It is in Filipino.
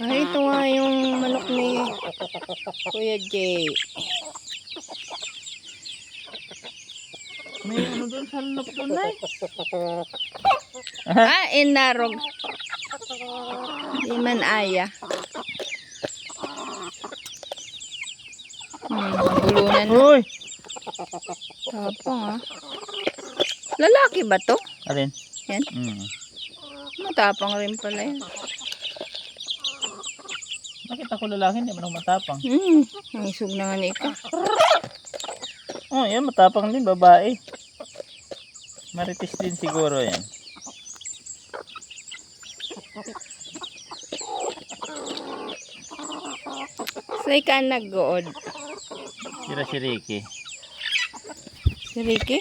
Ay, ito nga yung manok ni Kuya Jay. May ano doon sa loob doon na Inarog. Di man aya. Bulunan na. Uy! Tapang lalaki ba to? Alin? Yan? Matapang rin pala yan. Nakita ko lalaki, hindi man ako matapang. Ang isog na nga ni Ika. Oh, yan matapang din, babae. Marites din siguro yan. Say ka nag-good. Sira si Ricky. Si Ricky?